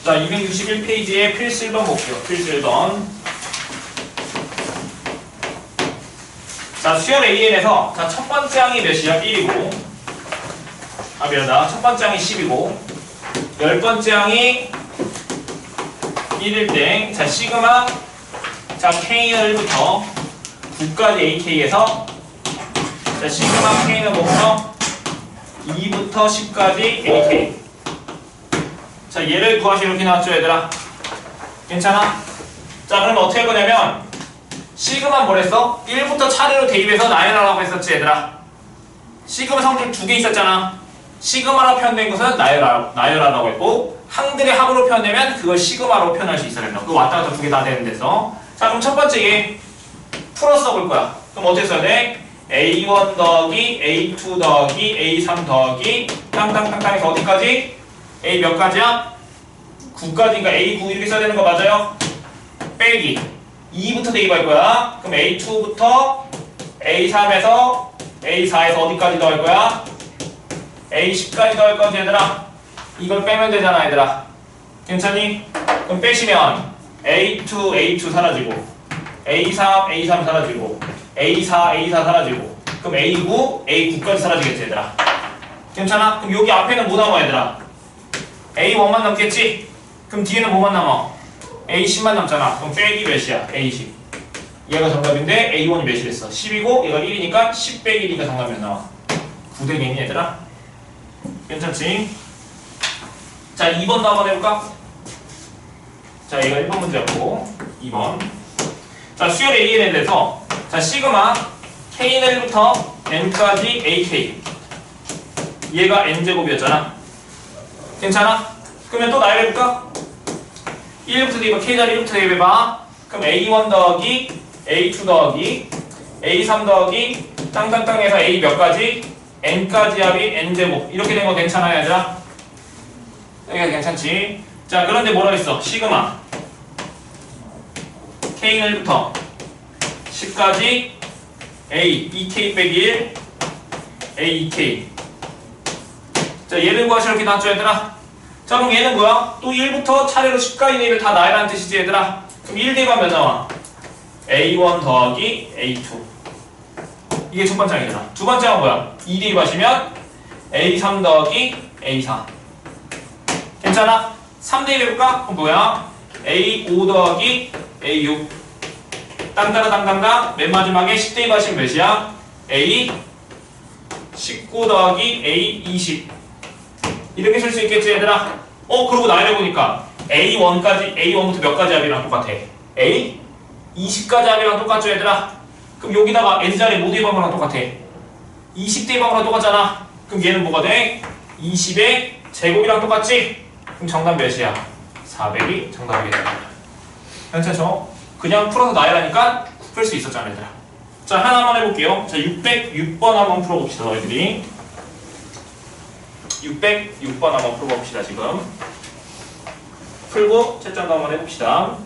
자, 261페이지에 필수 1번 볼게요. 필수 1번. 자, 수열 AN에서 자, 첫 번째 항이 몇이야? 1이고. 아, 미안하다. 첫 번째 항이 10이고. 열 번째 항이 1일 때, 자, 시그마, 자, K는1부터 9까지 AK에서, 자, 시그마 K는 뭐부터 2부터 10까지 AK. 자, 얘를 구하시 이렇게 나왔죠, 얘들아? 괜찮아? 자, 그럼 어떻게 할 거냐면, 시그마 뭐랬어? 1부터 차례로 대입해서 나열하라고 했었지, 얘들아? 시그마 성질 2개 있었잖아. 시그마로 표현된 것은 나열하라고 했고, 항들의 합으로 표현되면 그걸 시그마로 표현할 수 있어야 된다. 그거 왔다 갔다 2개 다 되는 데서. 자, 그럼 첫 번째 얘 풀어 써볼 거야. 그럼 어떻게 써야 돼? A1 더하기 A2 더하기 A3 더하기 땅땅땅땅에서 어디까지? A 몇 가지야? 9까지니까 A9 이렇게 써야 되는 거 맞아요? 빼기 2부터 대입할 거야. 그럼 A2부터 A3에서 A4에서 어디까지 더할 거야? A10까지 더할 거지 얘들아. 이걸 빼면 되잖아 얘들아. 괜찮니? 그럼 빼시면 A2 사라지고 A3 사라지고 A4 사라지고 그럼 A9까지 사라지겠지 얘들아. 괜찮아? 그럼 여기 앞에는 뭐 남아 얘들아? A1만 남겠지? 그럼 뒤에는 뭐만 남아? A10만 남잖아. 그럼 빼기 몇이야? A10. 얘가 정답인데 A1이 몇이랬어? 10이고 얘가 1이니까 10 빼기 1이니까 정답이 몇 나와? 9 되겠니 얘들아? 괜찮지? 자, 2번도 한번 해볼까? 자, 얘가 1번 문제였고 2번. 자, 수열 AN에 대해서 자, 시그마 K는 1부터 N까지 AK 얘가 N제곱이었잖아. 괜찮아? 그러면 또 나열해볼까? 1부터 대입해, K자리 1부터 대입해봐. 그럼 A1 더하기 A2 더하기 A3 더하기 땅땅땅에서 A 몇 가지? N까지 합이 N제곱 이렇게 된 거 괜찮아요 얘들아? 여기가 괜찮지? 자, 그런데 뭐라 했어? 시그마 K는 1부터 10까지 A 2K 빼기 1 A 2K. 자, 얘는 구하시 이렇게 나왔죠 얘들아? 자, 그럼 얘는 뭐야? 또 1부터 차례로 10까지 대입을 다 나열하는 뜻이지 얘들아? 그럼 1 대입하면 몇 나와? A1 더하기 A2 이게 첫 번째 항이잖아. 두 번째 항은 뭐야? 2 대입하시면 A3 더하기 A4 괜찮아? 3 대입해볼까? 그럼 뭐야? A5 더하기 A6 땅땅땅땅땅 맨 마지막에 10 대입하시면 몇이야? A19 더하기 A20 이렇게 쓸 수 있겠지 얘들아? 그러고 나열해보니까 A1부터 몇 가지 합이랑 똑같아? A20까지 합이랑 똑같죠 얘들아? 그럼 여기다가 N자리에 뭐 대입한 거랑 똑같아? 20 대입한 거랑 똑같잖아. 그럼 얘는 뭐가 돼? 20의 제곱이랑 똑같지? 그럼 정답 몇이야? 400이 정답이겠다. 괜찮죠? 그냥 풀어서 나열하니까 풀 수 있었잖아 얘들아. 자, 하나만 해볼게요. 자, 606번 한번 풀어봅시다 너희들이. 606번 한번 풀어봅시다 지금. 풀고 채점도 한번 해봅시다.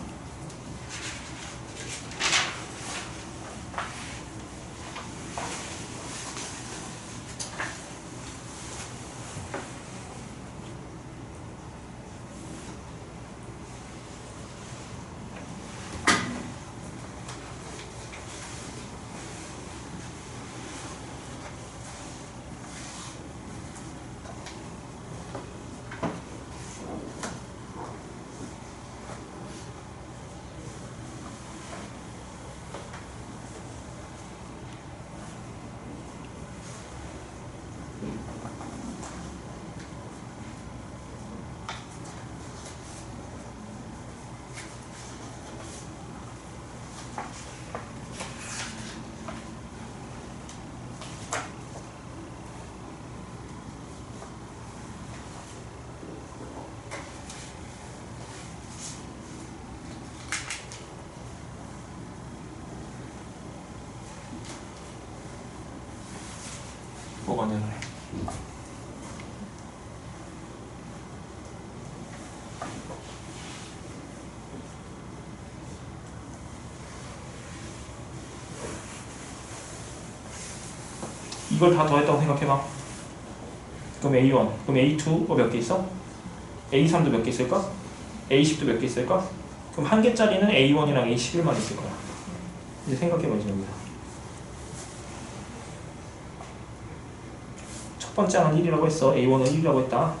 뭐가 되네. 이걸 다 더했다고 생각해봐. 그럼 A1, 그럼 A2 몇 개 있어? A3도 몇 개 있을까? A10도 몇 개 있을까? 그럼 한 개짜리는 A1이랑 A11만 있을 거야. 이제 생각해보지 됩니다. 첫 번째 항은 1이라고 했어. A1은 1이라고 했다.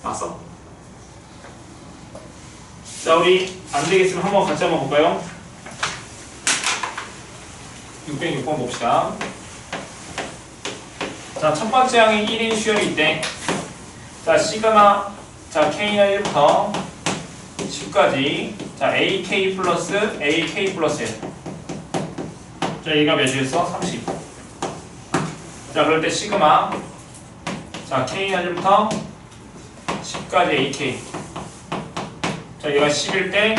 봤어? 자, 우리 안 되겠으면 한번 같이 한번 볼까요? 606번 봅시다. 자, 첫 번째 항이 1인 수열이 있대. 자, 시그마, 자, K는 1부터 10까지. 자, AK 플러스 AK 플러스 1. 자, 얘가 몇이었어? 30. 자, 그럴 때 시그마, 자, K는 1부터 10까지 AK. 자, 얘가 10일 때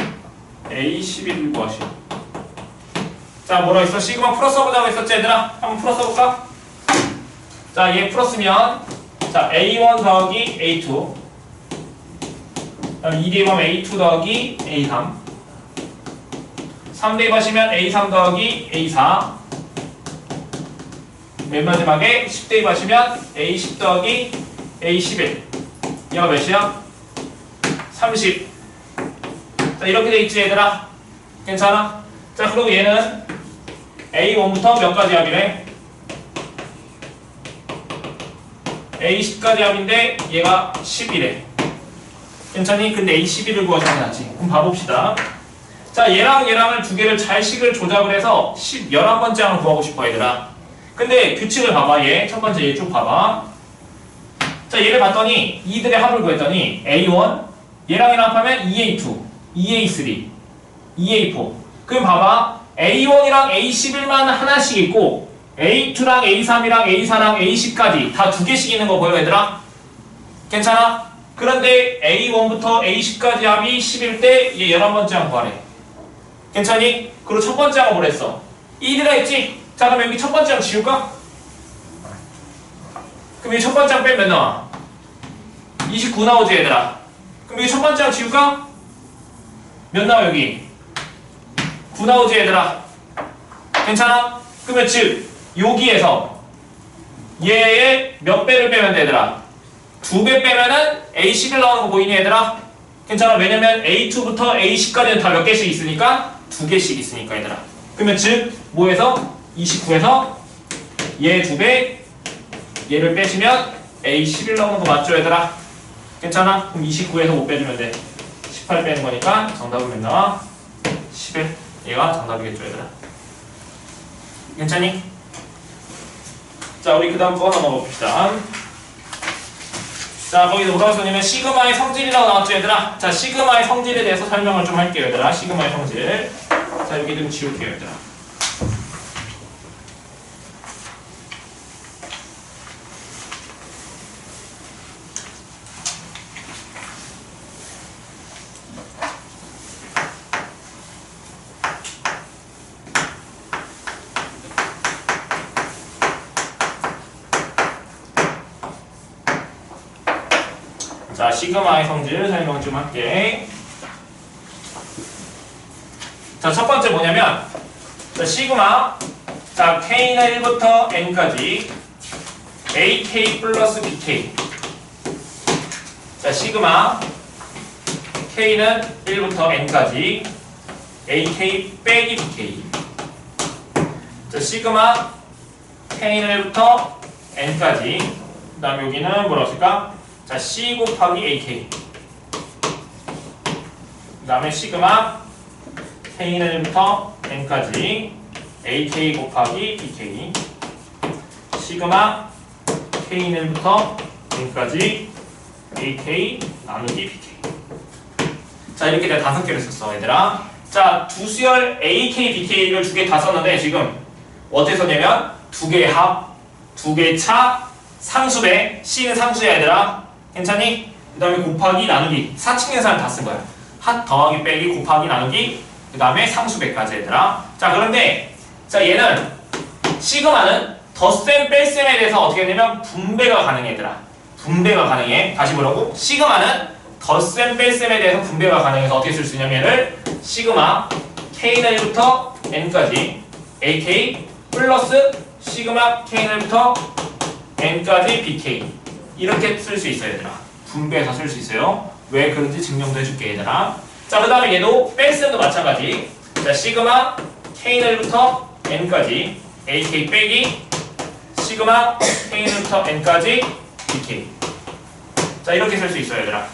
A11을 구하시오. 자, 뭐라고 했어? 시그마 풀어 써보자고 했었지, 얘들아? 한번 풀어 써볼까? 자, 얘 풀었으면, 자, A1 더하기 A2. 그다음 2 대입하면 A2 더하기 A3. 3 대입하시면 A3 더하기 A4. 맨 마지막에 10 대입하시면 A10 더하기 A11. 얘가 몇이야? 30. 자, 이렇게 돼 있지, 얘들아? 괜찮아? 자, 그리고 얘는 A1부터 몇 가지 합이래? A10까지 합인데 얘가 10이래. 괜찮니? 근데 A11을 구하시면 낫지. 그럼 봐봅시다. 자, 얘랑 얘랑을 두 개를 잘식을 조작을 해서 11번째 항을 구하고 싶어, 얘들아. 근데 규칙을 봐봐, 얘. 첫 번째 얘 쭉 봐봐. 자, 얘를 봤더니 이들의 합을 구했더니 A1, 얘랑 얘랑 합하면 2A2, 2A3, 2A4. 그럼 봐봐. A1이랑 A11만 하나씩 있고 A2랑 A3이랑 A4랑 A10까지 다 두 개씩 있는 거 보여, 얘들아? 괜찮아? 그런데 A1부터 A10까지 합이 10일 때 얘 11번째 항 구하래. 괜찮니? 그리고 첫 번째 항은 뭐랬어? 1이라 했지? 자, 그럼 여기 첫 번째 항 지울까? 그럼 여기 첫 번째 항 빼면 몇 나와? 29 나오지, 얘들아? 그럼 여기 첫 번째 항 지울까? 몇 나와, 여기? 9 나오지, 얘들아? 괜찮아? 그러면 즉 여기에서 얘의 몇 배를 빼면 돼, 얘들아? 2배 빼면은 A11 나오는 거 보이니, 얘들아? 괜찮아? 왜냐면 A2부터 A10까지는 다 몇 개씩 있으니까 2개씩 있으니까, 얘들아. 그러면 즉 뭐에서? 29에서 얘 2배, 얘를 빼시면 A11 나오는 거 맞죠, 얘들아? 괜찮아? 그럼 29에서 5 빼주면 돼. 18 빼는 거니까 정답은 몇 나와? 11. 얘가 정답이겠죠, 얘들아? 괜찮니? 자, 우리 그 다음 거 하나 먹어봅시다. 자, 거기서 뭐라고 써냐면 시그마의 성질이라고 나왔죠, 얘들아? 자, 시그마의 성질에 대해서 설명을 좀 할게요, 얘들아. 시그마의 성질. 자, 여기 좀 지울게요, 얘들아. 자, 시그마의 성질 설명 좀 할게. 자, 첫 번째 뭐냐면, 자, 시그마, 자, K는 1부터 N까지 AK 플러스 BK. 자, 시그마 K는 1부터 N까지 AK 빼기 BK. 자, 시그마 K는 1부터 N까지. 그 다음에 여기는 뭐라고 쓸까? 자, C 곱하기 AK. 그 다음에 시그마 K는 1부터 N까지 AK 곱하기 BK. 시그마 K는 1부터 N까지 AK 나누기 BK. 자, 이렇게 내가 5개를 썼어, 얘들아. 자, 두 수열 AK, BK를 2개 다 썼는데 지금 어떻게 썼냐면 2개의 합, 2개의 차, 상수배, C는 상수야, 얘들아. 괜찮니? 그 다음에 곱하기, 나누기. 사칙연산을 다 쓴 거야. 합 더하기 빼기 곱하기 나누기 그 다음에 상수배까지, 얘들아. 자, 그런데 자, 얘는 시그마는 덧셈 뺄셈에 대해서 어떻게 했냐면 분배가 가능해, 얘들아. 분배가 가능해. 다시 보라고. 시그마는 덧셈 뺄셈에 대해서 분배가 가능해서 어떻게 쓸 수 있냐면 얘를 시그마 K는 1부터 N까지 AK 플러스 시그마 K는 1부터 N까지 BK 이렇게 쓸 수 있어요, 얘들아. 분배해서 쓸 수 있어요. 왜 그런지 증명도 해줄게, 얘들아. 자, 그 다음에 얘도 뺄셈도 마찬가지. 자, 시그마 K는 1부터 N까지 AK 빼기 시그마 K는 1부터 N까지 BK. 자, 이렇게 쓸 수 있어요, 얘들아.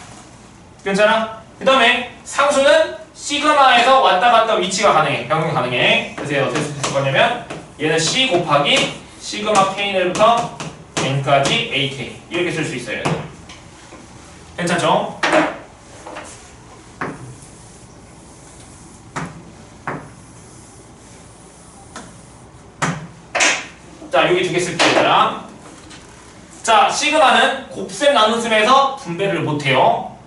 괜찮아? 그 다음에 상수는 시그마에서 왔다 갔다 위치가 가능해. 변경 가능해. 그래서 얘는 어떻게 쓸 거냐면 얘는 C 곱하기 시그마 K는 1부터 N까지 AK 이렇게 쓸 수 있어요, 얘들아. 괜찮죠? 자, 여기 2개 쓸게요, 얘들아. 자, 시그마는 곱셈 나눗셈에서 분배를 못해요.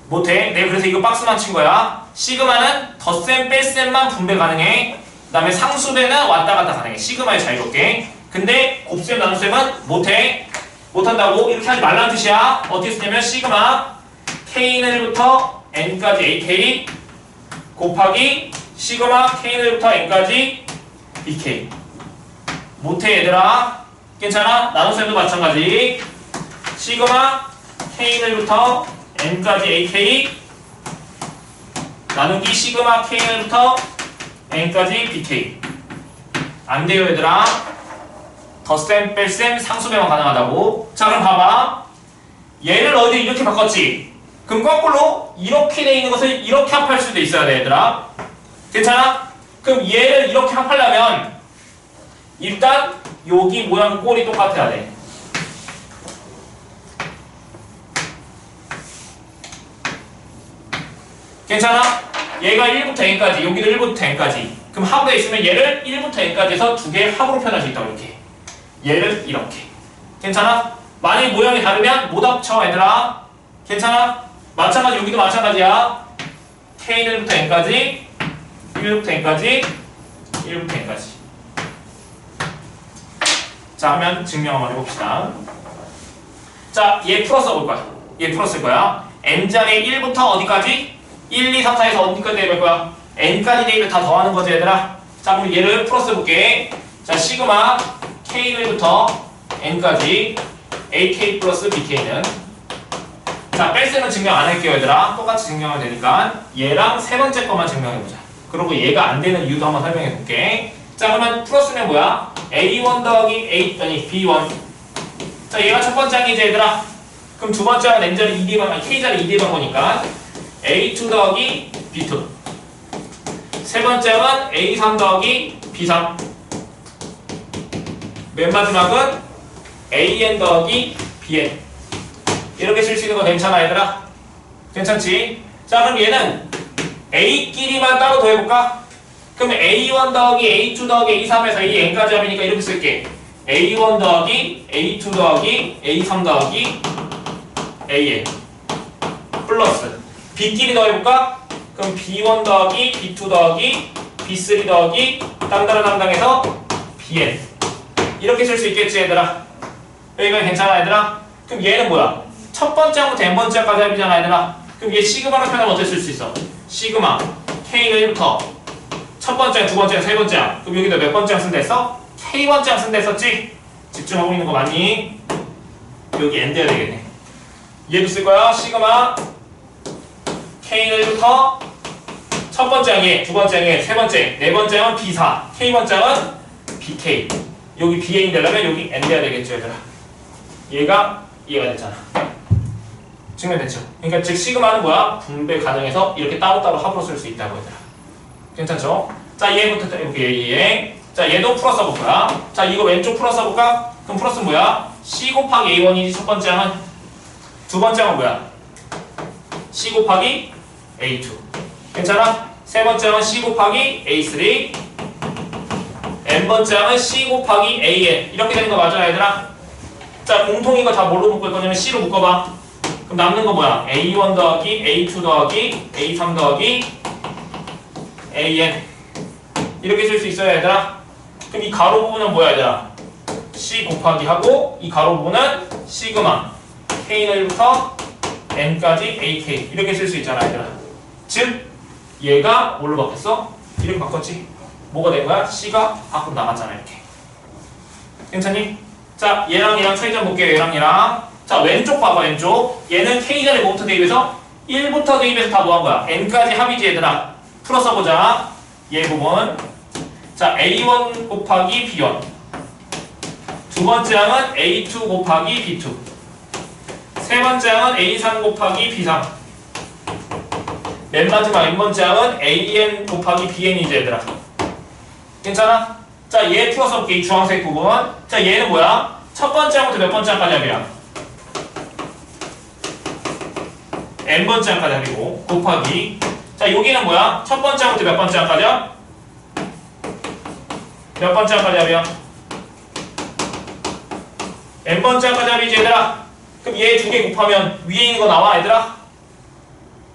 못해. 내가 그래서 이거 박스만 친 거야. 시그마는 덧셈 뺄셈만 분배 가능해. 그 다음에 상수배는 왔다 갔다 가능해. 시그마에 자유롭게. 근데 곱셈 나눗셈은 못해. 못한다고 이렇게 하지 말라는 뜻이야. 어떻게 쓰냐면 시그마 K는 1부터 N까지 AK 곱하기 시그마 K는 1부터 N까지 BK. 못해, 얘들아. 괜찮아? 나눗셈도 마찬가지. 시그마 K는 1부터 N까지 AK 나누기 시그마 K는 1부터 N까지 BK. 안 돼요, 얘들아. 덧셈, 뺄셈, 상수배만 가능하다고. 자, 그럼 봐봐. 얘를 어디 이렇게 바꿨지? 그럼 거꾸로 이렇게 돼 있는 것을 이렇게 합할 수도 있어야 돼, 얘들아. 괜찮아? 그럼 얘를 이렇게 합하려면 일단 여기 모양 꼴이 똑같아야 돼. 괜찮아? 얘가 1부터 N까지, 여기도 1부터 N까지. 그럼 합으로 있으면 얘를 1부터 N까지 해서 2개의 합으로 표현할 수 있다고, 이렇게. 얘를 이렇게. 괜찮아? 만약 모양이 다르면 못 합쳐, 얘들아. 괜찮아? 마찬가지, 여기도 마찬가지야. K는 1부터 N까지, 1부터 N까지, 1부터 N까지. 자, 하면 증명 한번 해봅시다. 자, 얘 풀어 써볼 거야. 얘 풀어 쓸 거야. N자리 1부터 어디까지? 1, 2, 3, 4에서 어디까지 대입할 거야? N까지 대입을 다 더하는 거지, 얘들아. 자, 그럼 얘를 풀어 써볼게. 자, 시그마 K는 1부터 N까지 AK 플러스 BK는. 자, 뺄셈은 증명 안 할게요, 얘들아. 똑같이 증명하면 되니까. 얘랑 세 번째 것만 증명해보자. 그리고 얘가 안 되는 이유도 한번 설명해볼게. 자, 그러면 풀었으면 뭐야? A1 더하기 B1. 자, 얘가 첫 번째 항이지, 얘들아. 그럼 두 번째는 N자리 2대방, K자리 2대방 거니까 A2 더하기 B2. 세 번째는 A3 더하기 B3. 맨 마지막은 AN 더하기 BN. 이렇게 쓸 수 있는 거 괜찮아, 얘들아? 괜찮지? 자, 그럼 얘는 A끼리만 따로 더해볼까? 그럼 A1 더하기 A2 더하기 A3에서 이 N까지 합이니까 이렇게 쓸게. A1 더하기 A2 더하기 A3 더하기 AN 플러스 B끼리 더해볼까? 그럼 B1 더하기 B2 더하기 B3 더하기 땅땅땅땅해서 BN 이렇게 쓸 수 있겠지, 얘들아? 여기가 괜찮아, 얘들아? 그럼 얘는 뭐야? 첫 번째 항부터 n 번째 항까지 합이잖아, 얘들아? 그럼 얘 시그마로 표현하면 어떻게 쓸 수 있어? 시그마 K는 1부터 첫 번째, 두 번째, 세 번째 항. 그럼 여기다 몇 번째 항 쓴다 했어? K번째 항 쓴다 했었지? 집중하고 있는 거 맞니? 여기 N 돼야 되겠네. 얘도 쓸 거야. 시그마 K는1부터 첫 번째 항에, 두 번째 항에, 세 번째, 네 번째 항은 B4, K번째 항은 BK. 여기 BA인 되려면 여기 N 돼야 되겠죠, 얘들아. 얘가 이해가 됐잖아. 증명됐죠? 그러니까 즉 시그마는 뭐야? 분배 과정에서 이렇게 따로따로 합으로 쓸 수 있다고 얘들아. 괜찮죠? 자, 얘부터 이렇게 얘. 자, 얘도 풀어 써볼 거야. 자, 이거 왼쪽 풀어 써볼까? 그럼 플러스는 뭐야? C 곱하기 A1이지 첫 번째 항은. 두 번째 항은 뭐야? C 곱하기 A2. 괜찮아? 세 번째 항은 C 곱하기 A3. N번째 항은 C 곱하기 AN. 이렇게 되는 거 맞아, 얘들아? 자, 공통인 거 다 뭘로 묶을 거냐면 C로 묶어봐. 그럼 남는 거 뭐야? A1 더하기 A2 더하기 A3 더하기 AN. 이렇게 쓸 수 있어요, 얘들아? 그럼 이 가로 부분은 뭐야, 얘들아? C 곱하기 하고 이 가로 부분은 시그마 K는1부터 N까지 AK. 이렇게 쓸 수 있잖아, 얘들아. 즉 얘가 뭘로 바뀌었어? 이렇게 바꿨지? 뭐가 된 거야? C가 밖으로 나갔잖아, 이렇게. 괜찮니? 자, 얘랑 차이점 볼게요, 얘랑 얘랑. 자, 왼쪽 봐봐, 왼쪽. 얘는 K전에 뭐부터 대입해서? 1부터 대입해서 다 뭐 한 거야? N까지 합이지, 얘들아. 풀어 써보자. 얘 부분. 자, A1 곱하기 B1. 두 번째 항은 A2 곱하기 B2. 세 번째 항은 A3 곱하기 B3. 맨 마지막 N번째 항은 AN 곱하기 BN이지, 얘들아. 괜찮아? 자, 얘 풀어서 볼게, 이 주황색 부분. 자, 얘는 뭐야? 첫 번째 항부터 몇 번째 항까지 합이야? N번째 항까지 합이고, 곱하기. 자, 여기는 뭐야? 첫 번째 항부터 몇 번째 항까지야? 몇 번째 항까지 합이야? N번째 항까지 합이지, 얘들아. 그럼 얘 두 개 곱하면 위에 있는 거 나와, 얘들아?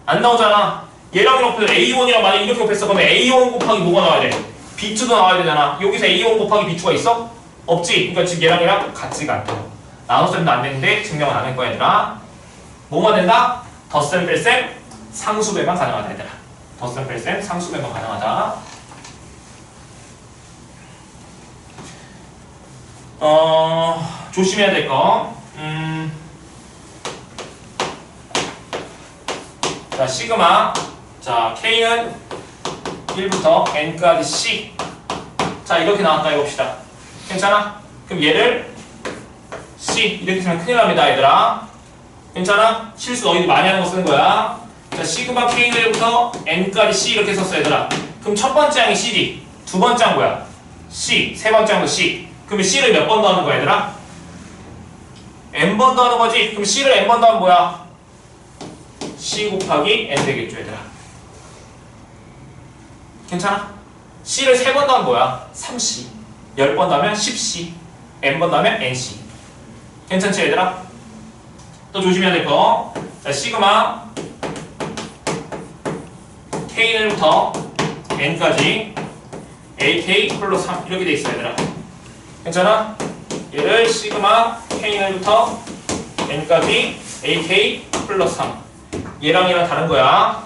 안 나오잖아. 얘랑 이렇게 A1이랑 만약에 이렇게 곱했어. 그러면 A1 곱하기 뭐가 나와야 돼? B2도 나와야 되잖아. 여기서 A1 곱하기 B2가 있어? 없지. 그러니까 지금 얘랑 같지가 않다고. 나눗셈도 안 되는데 증명은 안 할 거야, 얘들아. 뭐만 된다? 덧셈, 뺄셈, 상수배만 가능하다, 얘들아. 덧셈, 뺄셈, 상수배만 가능하다. 조심해야 될 거. 자, 시그마. 자, K는 1부터 N까지 C. 자, 이렇게 나왔다 해봅시다. 괜찮아? 그럼 얘를 C. 이렇게 쓰면 큰일 납니다, 얘들아. 괜찮아? 실수 너희들 많이 하는 거 쓰는 거야. 자, 시그마 K는 1부터 N까지 C 이렇게 썼어, 얘들아. 그럼 첫 번째 항이 C지. 두 번째 항 뭐야? C. 세 번째 항도 C. 그러면 C를 몇 번 더하는 거야, 얘들아? N번 더하는 거지? 그럼 C를 N번 더하면 뭐야? C 곱하기 N 되겠죠, 얘들아. 괜찮아? C를 3번 더하면 뭐야? 3C. 10번 더하면 10C. N번 더하면 NC. 괜찮지, 얘들아? 또 조심해야 될 거. 자, 시그마 K는부터 N까지 AK 플러스 3 이렇게 돼 있어, 얘들아. 괜찮아? 얘를 시그마 K는부터 N까지 AK 플러스 3. 얘랑 다른 거야.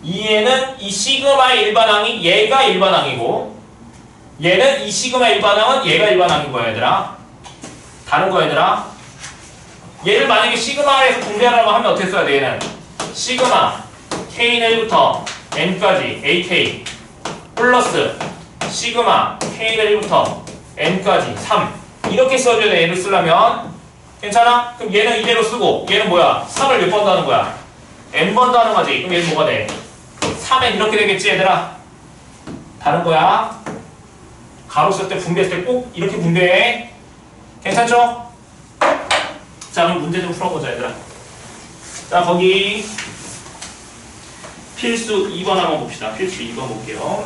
얘는 이 시그마의 일반항이 얘가 일반항이고, 얘는 이 시그마 일반항은 얘가 일반항인 거야, 얘들아. 다른 거야, 얘들아. 얘를 만약에 시그마에서 분배하라고 하면 어떻게 써야 돼, 얘는? 시그마 K는 1부터 N까지 AK 플러스 시그마 K는 1부터 N까지 3. 이렇게 써줘야 돼, 얘를 쓰려면. 괜찮아? 그럼 얘는 이대로 쓰고, 얘는 뭐야? 3을 몇 번 더하는 거야? N번 더하는 거지. 그럼 얘는 뭐가 돼? 3엔 이렇게 되겠지, 얘들아? 다른 거야. 가로 쓸 때 분배했을 때 꼭 이렇게 분배해. 괜찮죠? 자, 그럼 문제 좀 풀어보자, 얘들아. 자, 거기 필수 2번 한번 봅시다. 필수 2번 볼게요.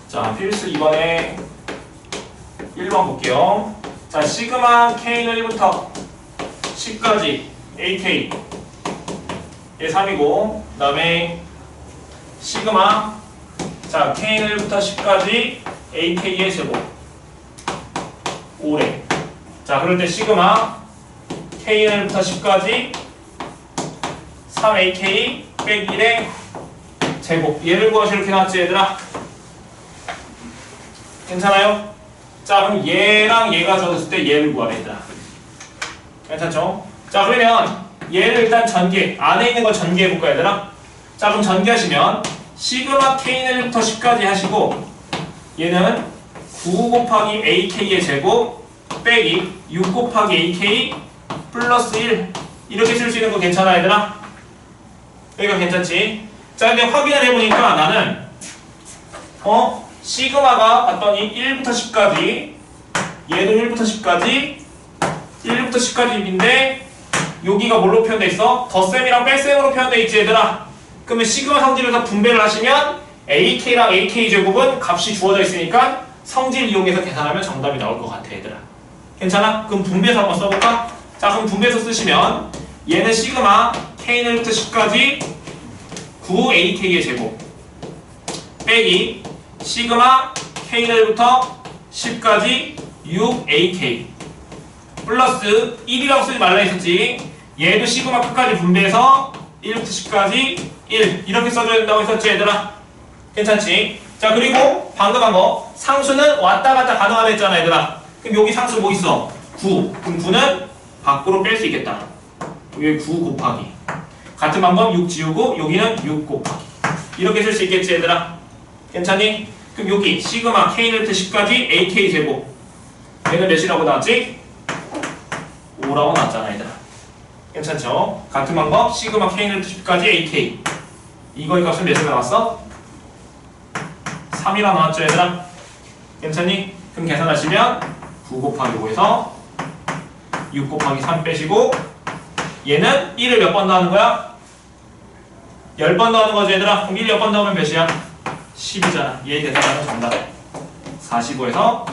자, 필수 2번에 1번 볼게요. 자, 시그마 K는 1부터 10까지 AK 얘 3이고 그 다음에 시그마 자 K1부터 10까지 AK의 제곱 5래. 자 그럴 때 시그마 K1부터 10까지 3AK 빼기 1의 제곱. 얘를 구하시 이렇게 나왔지 얘들아? 괜찮아요? 자 그럼 얘랑 얘가 줬을 때 얘를 구하래 얘들아. 괜찮죠? 자 그러면 얘를 일단 전개 안에 있는 걸 전개해볼까 얘들아? 자 그럼 전개하시면 시그마 K는 1부터 10까지 하시고 얘는 9 곱하기 AK의 제곱 빼기 6 곱하기 AK 플러스 1 이렇게 쓸 수 있는 거 괜찮아 얘들아? 여기가 괜찮지? 자 근데 확인을 해보니까 나는 시그마가 봤더니 1부터 10까지 얘도 1부터 10까지 1부터 10까지인데 여기가 뭘로 표현돼 있어? 덧셈이랑 뺄셈으로 표현돼 있지 얘들아. 그러면 시그마 성질에서 분배를 하시면 AK랑 AK 제곱은 값이 주어져 있으니까 성질 이용해서 계산하면 정답이 나올 것 같아 얘들아. 괜찮아? 그럼 분배해서 한번 써볼까? 자 그럼 분배해서 쓰시면 얘는 시그마 K는 1부터 10까지 9 AK의 제곱 빼기 시그마 K는 1부터 10까지 6 AK 플러스 1이라고 쓰지 말라 했었지. 얘도 시그마 끝까지 분배해서 1부터 10까지 1 이렇게 써줘야 된다고 했었지 얘들아. 괜찮지? 자 그리고 방금 한 거 상수는 왔다 갔다 가능하다 했잖아 얘들아. 그럼 여기 상수 뭐 있어? 9. 그럼 9는 밖으로 뺄 수 있겠다. 여기 9 곱하기 같은 방법 6 지우고 여기는 6 곱하기 이렇게 쓸 수 있겠지 얘들아. 괜찮니? 그럼 여기 시그마 K는 1부터 10까지 AK 제곱 얘는 몇이라고 나왔지? 5라고 나왔잖아 얘들아. 괜찮죠? 같은 방법 시그마 K는 1부터 10까지 AK 이거의 값은 몇으로 나왔어? 3이라 나왔죠 얘들아. 괜찮니? 그럼 계산하시면 9 곱하기 5에서 6 곱하기 3 빼시고 얘는 1을 몇 번 더하는 거야? 10번 더하는 거지 얘들아. 그럼 1 10번 더하면 몇이야? 10이잖아. 얘 계산하면 정답 45에서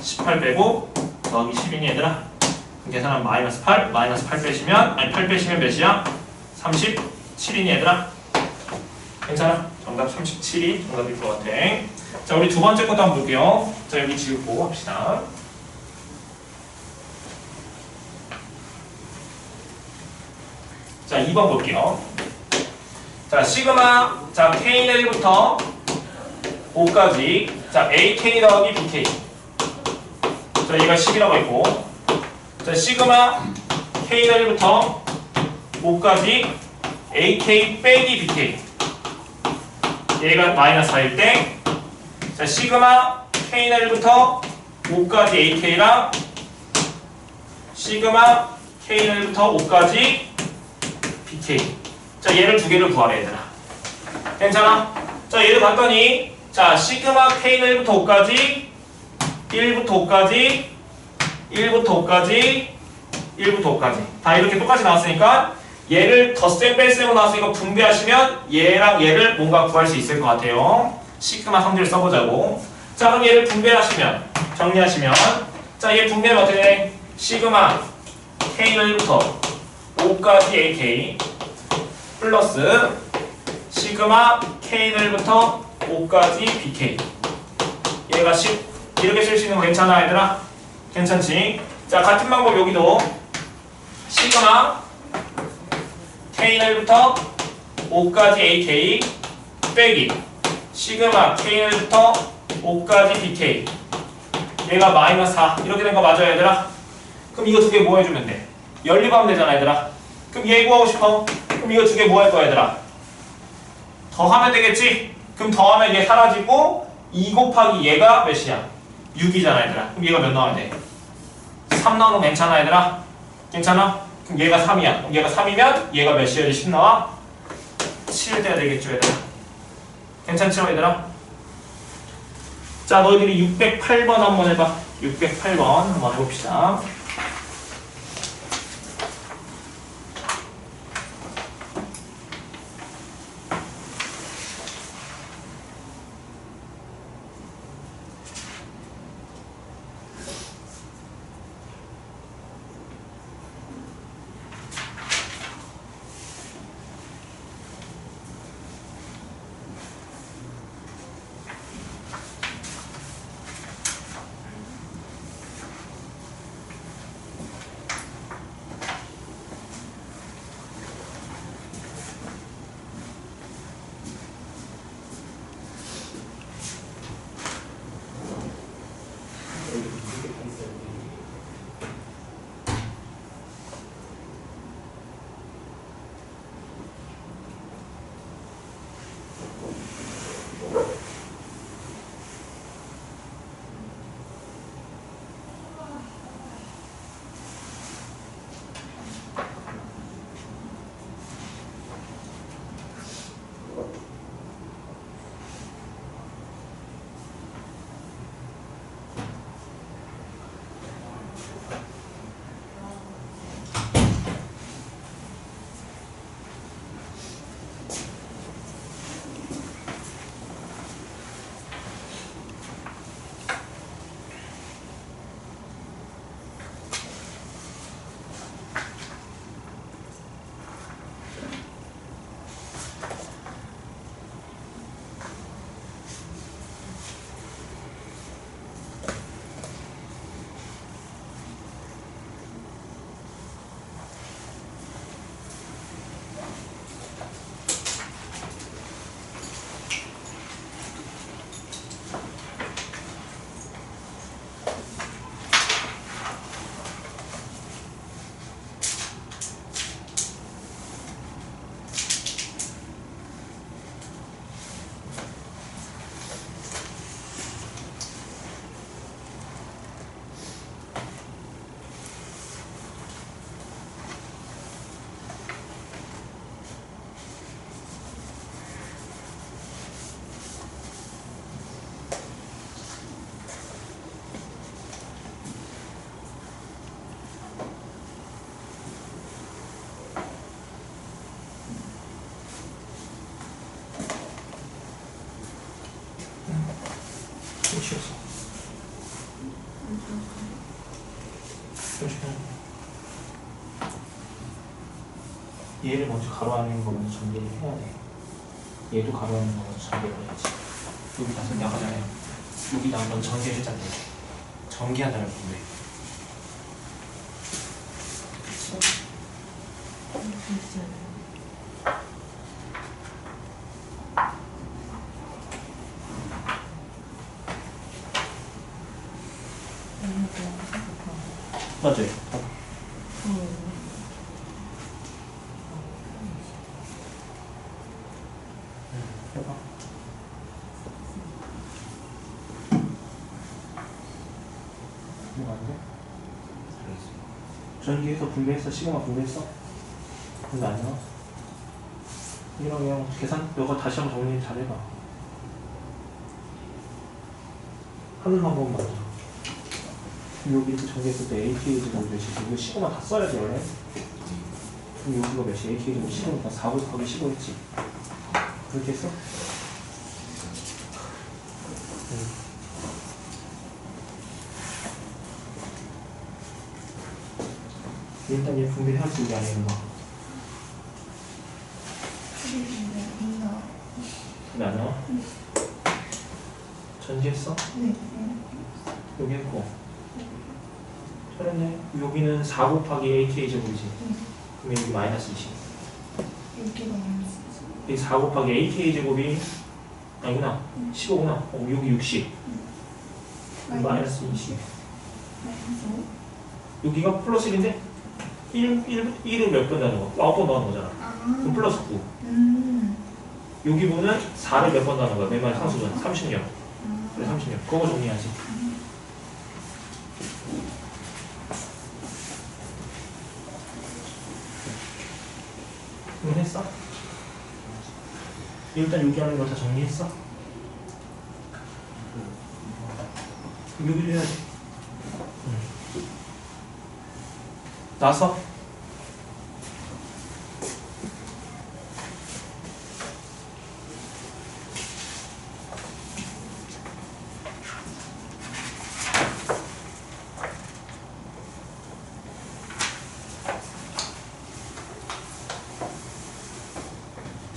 18 빼고 더하기 10이니 얘들아. 그럼 계산하면 마이너스 8 마이너스 8 빼시면 아니 8 빼시면 몇이야? 37이니 얘들아. 괜찮아? 정답 37이 정답일 것 같아. 자 우리 두 번째 것도 한번 볼게요. 자 여기 지우고 합시다. 자 2번 볼게요. 자 시그마 자 K는 1부터 5까지 자 AK 더하기 BK 자 얘가 10이라고 했고 자 시그마 K는 1부터 5까지 AK 빼기 BK 얘가 마이너스 4일 때 자 시그마 K는 1부터 5까지 AK랑 시그마 K는 1부터 5까지 BK 자 얘를 두 개를 구하래 얘들아. 괜찮아? 자 얘를 봤더니 자 시그마 K는 1부터 5까지 1부터 5까지 1부터 5까지 1부터 5까지 다 이렇게 똑같이 나왔으니까 얘를 덧셈 뺄셈으로 나왔으니까 분배하시면 얘랑 얘를 뭔가 구할 수 있을 것 같아요. 시그마 성질을 써보자고. 자 그럼 얘를 분배하시면 정리하시면 자 얘 분배는 어떻게 돼? 시그마 K는 1부터 5까지 AK 플러스 시그마 K는 1부터 5까지 BK 얘가 10 이렇게 쓸 수 있는 거 괜찮아 얘들아? 괜찮지? 자 같은 방법 여기도 시그마 K는 1부터 5까지 AK 빼기 시그마 K는 1부터 5까지 BK 얘가 마이너스 4 이렇게 된 거 맞아요 얘들아? 그럼 이거 두 개 뭐 해주면 돼? 연립하면 되잖아 얘들아. 그럼 얘 구하고 싶어? 그럼 이거 두 개 뭐 할 거야 얘들아? 더하면 되겠지? 그럼 더하면 얘 사라지고 2 곱하기 얘가 몇이야? 6이잖아 얘들아. 그럼 얘가 몇 나와야 돼? 3 나오면 괜찮아 얘들아? 괜찮아? 그럼 얘가 3이야. 그럼 얘가 3이면 얘가 몇이야? 10 나와? 7 돼야 되겠죠 얘들아? 괜찮죠 얘들아? 자 너희들이 608번 한번 해봐. 608번 한번 해봅시다. 얘를 먼저 가로 안에 거 먼저 전개를 해야 돼. 얘도 가로 안에 거 먼저 전개를 해야지. 여기다 생략하잖아요. 여기다 한번 전개했잖아요. 전개하자면 분배. 맞아요. 해봐. 뭐가 안 돼? 전기해서 분배했어? 시그마 분배했어? 분배 안 나와? 이랑 그냥 계산, 너가 다시 한번 정리 잘해봐. 하는 방법은 맞아. 여기 정리했을 때 AK제곱 몇이 이거 시그마 다 써야지 원래. 그럼 여기가 몇이 AK제곱 시그마니까 4 곱하기 15 했지. 그렇게 했어? 일단 얘 분배해야지 우리 안에 있는 거. 근데 안 나와? 전지했어? 네. 여기 했고. 잘했네. 여기는 4 곱하기 AK 제곱이지. 그럼 여기 마이너스 20. 여기가 마이너스. 여기 4 곱하기 AK 제곱이 아니구나. 15구나. 여기 60. 마이너스 20. 마이너스 여기가 플러스 1인데 1을 몇 번 넣는 거? 9번 넣는 거잖아. 그럼 플러스 9. 여기 보면 4를 몇 번 넣는 거야? 맨 마지막 상수분 30년. 그래 30년. 그거 정리하지. 이거 했어? 일단 여기 하는 거 다 정리했어? 여기를 해야지. 나서?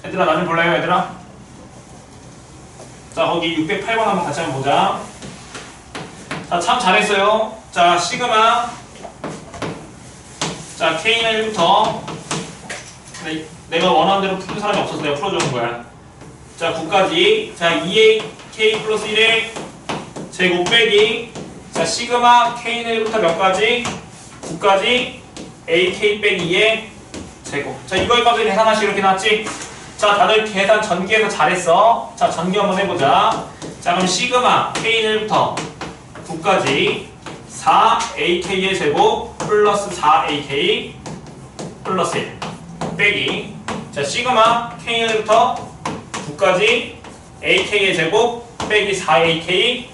얘들아 나 좀 볼래요 얘들아? 자 거기 608번 한번 같이 한번 보자. 자 참 잘했어요. 자 시그마 자 K는 1부터 내가 원하는 대로 푸는 사람이 없어서 내가 풀어주는 거야. 자 9까지 자 2AK 플러스 1의 제곱 빼기 자 시그마 K는 1부터 몇 가지? 9까지 AK 빼기 2의 제곱. 자 이거의 값을 계산하시 이렇게 나왔지? 자 다들 계산 전개해서 잘했어. 자 전개 한번 해보자. 자 그럼 시그마 K는 1부터 9까지 4AK의 제곱 플러스 4AK 플러스 1 빼기 자 시그마 K는 1부터 9까지 AK의 제곱 빼기 4AK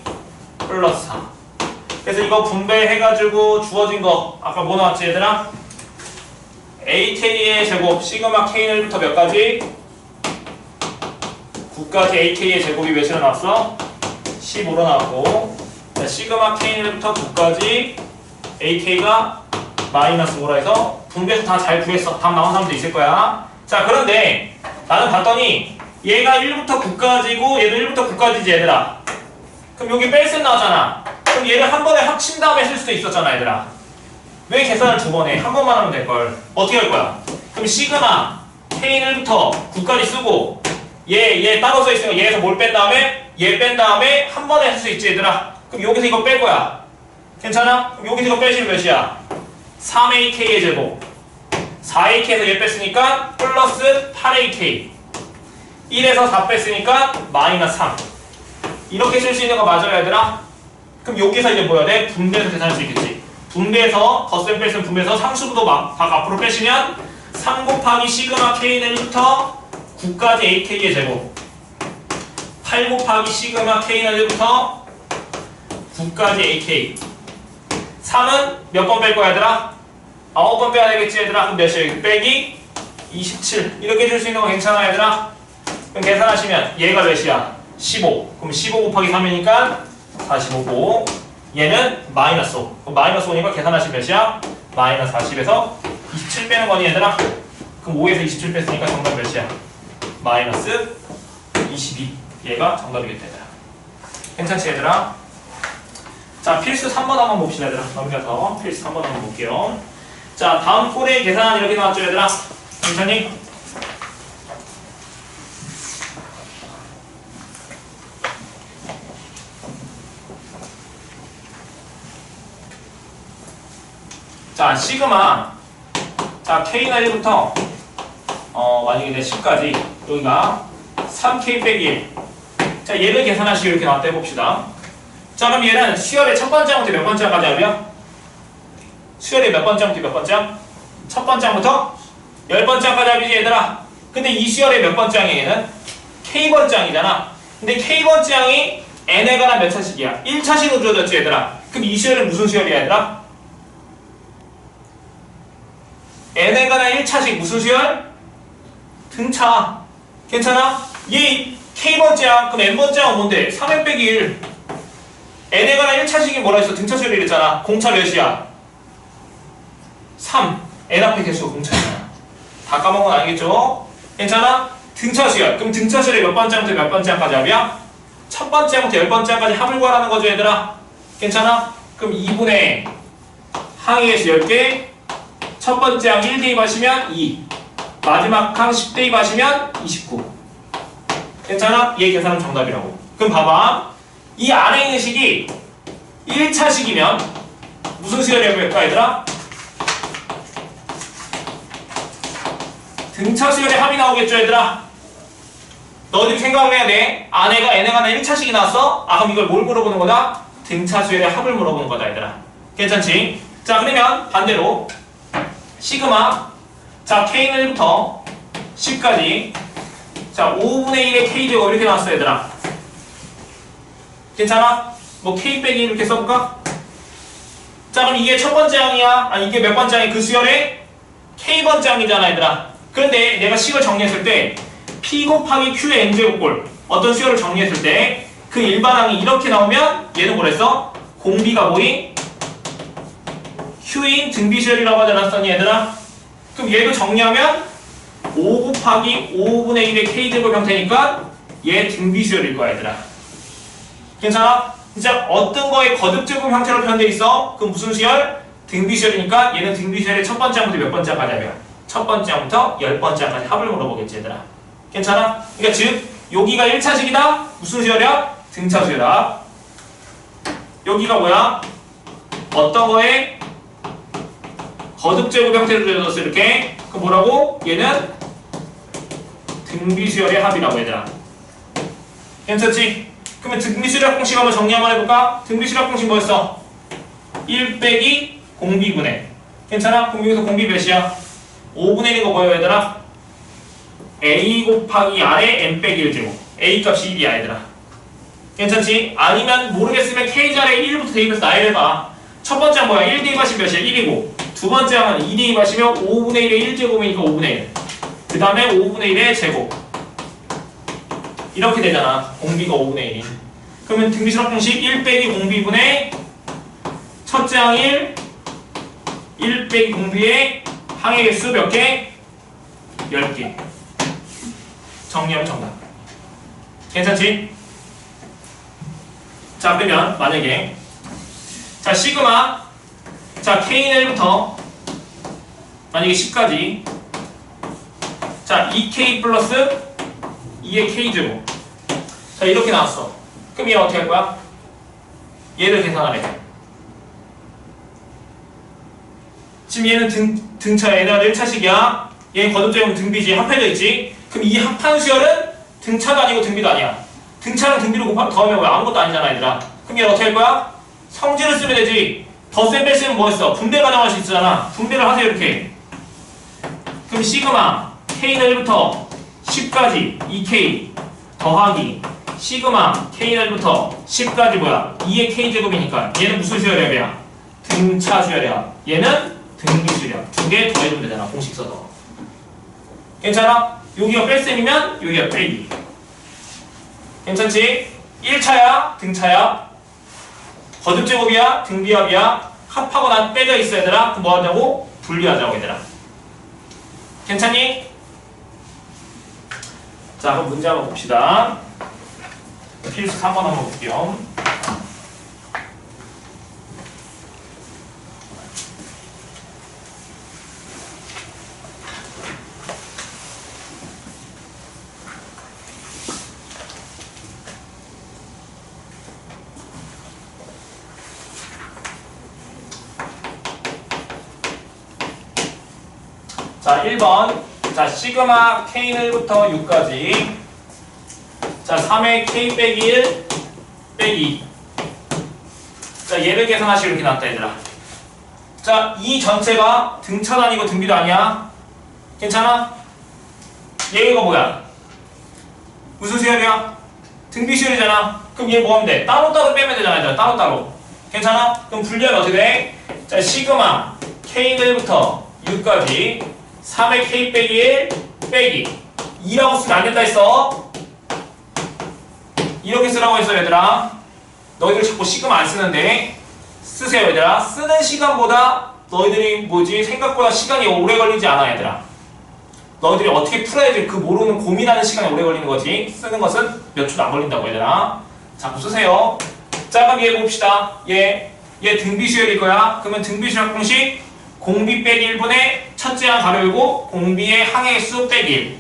플러스 4 그래서 이거 분배해가지고 주어진 거 아까 뭐 나왔지 얘들아? AK의 제곱 시그마 K는 1부터 몇 가지? 9까지 AK의 제곱이 몇이나 나왔어? 15로 나왔고 자, 시그마 K는 1부터 9까지 AK가 마이너스 5라 해서 분배해서 다 잘 구했어. 답 나온 사람도 있을 거야. 자 그런데 나는 봤더니 얘가 1부터 9까지고 얘도 1부터 9까지지 얘들아. 그럼 여기 뺄셈 나왔잖아. 그럼 얘를 한 번에 합친 다음에 쓸 수도 있었잖아 얘들아. 왜 계산을 두 번 해? 한 번만 하면 될걸. 어떻게 할 거야? 그럼 시그마 K는 1부터 9까지 쓰고 얘 따로 써있으니까 얘에서 뭘 뺀 다음에 얘 뺀 다음에 한 번에 할 수 있지 얘들아. 그럼 여기서 이거 뺄 거야. 괜찮아? 그럼 여기서 이거 빼시면 몇이야? 3AK의 제곱 4AK에서 얘 뺐으니까 플러스 8AK 1에서 4 뺐으니까 마이너스 3 이렇게 쓸 수 있는 거 맞아요 얘들아? 그럼 여기서 이제 뭐 해야 돼? 분배해서 계산할 수 있겠지. 분배해서 덧셈 뺄셈 분배해서 상수부도 막 앞으로 빼시면 3 곱하기 시그마 K는 1부터 9까지 AK의 제곱 8 곱하기 시그마 K는 1부터 9까지 AK 3은 몇 번 뺄 거야 얘들아? 9번 빼야 되겠지 얘들아? 그럼 몇이야? 빼기 27 이렇게 줄 수 있는 거 괜찮아 얘들아? 그럼 계산하시면 얘가 몇이야? 15 그럼 15 곱하기 3이니까 45고 얘는 마이너스 5 그럼 마이너스 5니까 계산하시면 몇이야? 마이너스 40에서 27 빼는 거니 얘들아? 그럼 그럼 5에서 27 뺐으니까 정답 몇이야? 마이너스 22. 얘가 정답이겠다 얘들아. 괜찮지 얘들아? 자 필수 3번 한번 봅시다 얘들아. 넘겨서 필수 3번 한번 볼게요. 자 다음 꼴의 계산 이렇게 나왔죠 얘들아. 괜찮니? 자 시그마 자 K나 1부터 만약에 내 10까지 여기가 3K 빼기 1. 자 얘를 계산하시고 이렇게 나왔다 해봅시다. 자 그럼 얘는 수열의 첫 번째 항부터 몇 번째 항까지 하고요? 수열의 몇 번째 항부터 몇 번째 항? 첫 번째 항부터 10번째 항까지 하지 얘들아. 근데 이 수열의 몇 번째 항이 얘는? K번째 항이잖아. 근데 K번째 항이 N에 관한 몇 차식이야? 1차식으로 주어졌지 얘들아. 그럼 이 수열은 무슨 수열이야 얘들아? N에 관한 1차식 무슨 수열? 등차. 괜찮아? 얘 K번째 항 그럼 N번째 항은 뭔데? 3n 빼기 1. N에 관한 1차식이 뭐라 했어? 등차 수열이 이랬잖아. 공차 몇이야? 3. N 앞에 개수가 공차잖아. 다 까먹은 건 아니겠죠? 괜찮아? 등차 수열. 그럼 등차 수열이 몇 번째 항부터 몇 번째 항까지 합이야? 첫 번째 항부터 10번째 항까지 합을 구하라는 거죠 얘들아. 괜찮아? 그럼 2분의 항의 개수 10개 첫 번째 항 1 대입하시면 2 마지막 항 10 대입하시면 29. 괜찮아? 얘 계산은 정답이라고. 그럼 봐봐. 이 안에 있는 식이 1차식이면 무슨 수열이라고 할까 얘들아? 등차 수열의 합이 나오겠죠 얘들아? 너희들이 생각을 해야 돼. 안에가 N에 관한 1차식이 나왔어? 아 그럼 이걸 뭘 물어보는 거다? 등차 수열의 합을 물어보는 거다 얘들아. 괜찮지? 자 그러면 반대로 시그마 자 K는 1부터 10까지 자 5분의 1의 K제곱 이렇게 나왔어 얘들아. 괜찮아? 뭐 K 빼기 이렇게 써볼까? 자 그럼 이게 첫 번째 항이야? 아니 이게 몇 번째 항이 그 수열의 K번째 항이잖아 얘들아. 그런데 내가 식을 정리했을 때 P 곱하기 Q의 N제곱꼴 어떤 수열을 정리했을 때 그 일반항이 이렇게 나오면 얘는 뭐랬어? 공비가 뭐이? Q인 등비수열이라고 하지 않았었니 얘들아? 그럼 얘도 정리하면 5 곱하기 5분의 1의 K제곱 형태니까 얘 등비수열일 거야 얘들아. 괜찮아? 진짜 어떤 거에 거듭제곱 형태로 표현되어 있어? 그럼 무슨 수열? 등비수열이니까 얘는 등비수열의 첫 번째 항부터 몇 번째 항까지 하면 첫 번째 항부터 10번째 항까지 합을 물어보겠지 얘들아. 괜찮아? 그러니까 즉 여기가 1차식이다? 무슨 수열이야? 등차 수열이다. 여기가 뭐야? 어떤 거에 거듭제곱 형태로 주어졌어 이렇게. 그럼 뭐라고? 얘는 등비수열의 합이라고 얘들아. 괜찮지? 그러면 등비수열 공식 한번 정리 한번 해볼까? 등비수열 공식 뭐였어? 1 빼기 공비분의. 괜찮아? 그럼 여기서 공비 몇이야? 5분의 1인 거 뭐예요 얘들아? A 곱하기 R의 M 빼기 1제곱. A 값이 1이야 얘들아. 괜찮지? 아니면 모르겠으면 K자리에 1부터 대입해서 나열을 해봐. 첫 번째 항 뭐야? 1 대입하시면 몇이야? 1이고 두 번째 항은 2 대입하시면 5분의 1의 1제곱이니까 5분의 1. 그 다음에 5분의 1의 제곱. 이렇게 되잖아. 공비가 5분의 1이. 그러면 등비수열 공식 1 빼기 공비분의 첫째 항 1 빼기 공비의 항의 개수 몇 개? 10개. 정리하면 정답. 괜찮지? 자 그러면 만약에 자 시그마 자 K는 1부터 만약에 10까지 자 2K 플러스 2의 K제곱 자 이렇게 나왔어. 그럼 얘 어떻게 할 거야? 얘를 계산하래. 지금 얘는 등차야. 얘는 1차식이야. 얘는 거듭제곱 등비지. 합해져 있지. 그럼 이 합한 수열은 등차도 아니고 등비도 아니야. 등차랑 등비를 더하면 왜 아무것도 아니잖아 얘들아. 그럼 얘는 어떻게 할 거야? 성질을 쓰면 되지. 덧셈 뺄셈은 뭐였어? 분배 가정할 수 있잖아. 분배를 하세요 이렇게. 그럼 시그마 K는 1부터 10까지 2K 더하기 시그마 K는 1부터 10까지 뭐야? 2의 K제곱이니까 얘는 무슨 수열이야? 등차 수열이야. 얘는 등비 수열이야. 두 개 더해주면 되잖아. 공식 써서. 괜찮아? 여기가 뺄셈이면 여기가 빼기. 괜찮지? 1차야? 등차야? 거듭제곱이야? 등비합이야? 합하고 난 빼져 있어 얘들아. 그럼 뭐 하자고? 분리하자고 얘들아. 괜찮니? 자, 그럼 문제 한번 봅시다. 필수 3번 한번 볼게요. 자, 1번. 자, 시그마 K1부터 6까지. 자, 3의 K 빼기 1 빼기 2. 자, 얘를 계산하시고 이렇게 나왔다, 얘들아. 자, 이 전체가 등차도 아니고 등비도 아니야. 괜찮아? 얘가 뭐야? 무슨 수열이야? 등비 수열이잖아. 그럼 얘 뭐 하면 돼? 따로따로 빼면 되잖아, 얘들아. 따로따로. 괜찮아? 그럼 분리하면 어떻게 돼? 자, 시그마 K1부터 6까지 3의 K 빼기 1 빼기 2라고 쓰면 안 된다 했어. 이렇게 쓰라고 했어, 얘들아. 너희들 자꾸 시그마 안 쓰는데 쓰세요, 얘들아. 쓰는 시간보다 너희들이 뭐지 생각보다 시간이 오래 걸리지 않아, 얘들아. 너희들이 어떻게 풀어야 될 그 모르는 고민하는 시간이 오래 걸리는 거지. 쓰는 것은 몇 초도 안 걸린다고, 얘들아. 자꾸 쓰세요. 자, 그럼 얘 봅시다. 얘 등비수열일 거야. 그러면 등비수열 공식 공비 빼기 1분의 첫째 항 가로 열고 공비의 항의 수 빼기 1.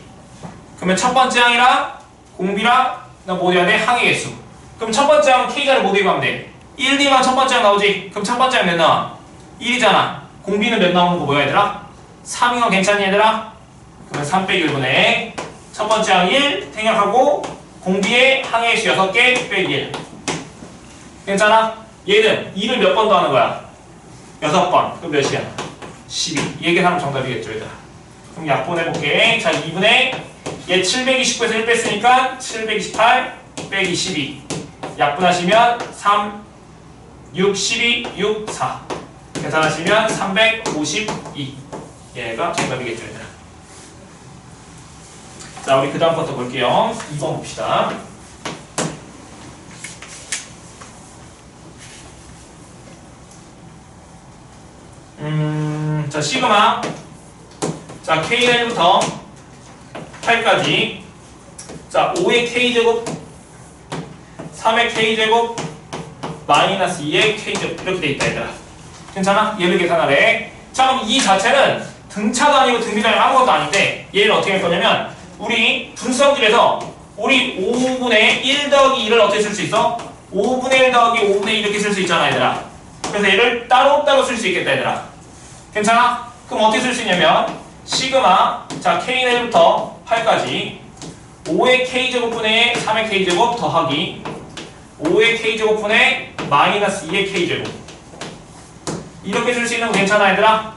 그러면 첫 번째 항이랑 공비랑 나 뭐 해야 돼? 항의 개수. 그럼 첫 번째 항은 K자를 못 읽으면 돼. 1, D만 첫 번째 항 나오지? 그럼 첫 번째 항 몇 나와? 1이잖아. 공비는 몇 나오는 거 뭐야, 얘들아? 3인 건 괜찮니, 얘들아? 그러면 3 빼기 1분의 첫 번째 항 1 생략하고 공비의 항의 수 6개 빼기 1. 괜찮아? 얘는 2를 몇 번 더 하는 거야? 6번. 그럼 몇이야? 12. 얘 계산하면 정답이겠죠, 얘들아. 그럼 약분해볼게. 자, 2분의 얘 729에서 1 뺐으니까 728 빼기 12. 약분하시면 3, 6, 12, 6, 4. 계산하시면 352. 얘가 정답이겠죠, 얘들아. 자, 우리 그 다음 것도 볼게요. 2번 봅시다. 자, 시그마. 자, K1부터 8까지. 자, 5의 K제곱, 3의 K제곱, 마이너스 2의 K제곱. 이렇게 돼 있다, 얘들아. 괜찮아? 얘를 계산하래. 자, 그럼 이 자체는 등차도 아니고 등비도 아니고 아무것도 아닌데, 얘를 어떻게 할 거냐면, 우리 분수함집에서 우리 5분의 1 더하기 2를 어떻게 쓸 수 있어? 5분의 1 더하기 5분의 2 이렇게 쓸 수 있잖아, 얘들아. 그래서 얘를 따로따로 쓸 수 있겠다, 얘들아. 괜찮아? 그럼 어떻게 쓸 수 있냐면 시그마 자 K1부터 8까지 5의 K제곱분의 3의 K제곱 더하기 5의 K제곱분의 마이너스 2의 K제곱 이렇게 쓸 수 있는 거 괜찮아, 얘들아?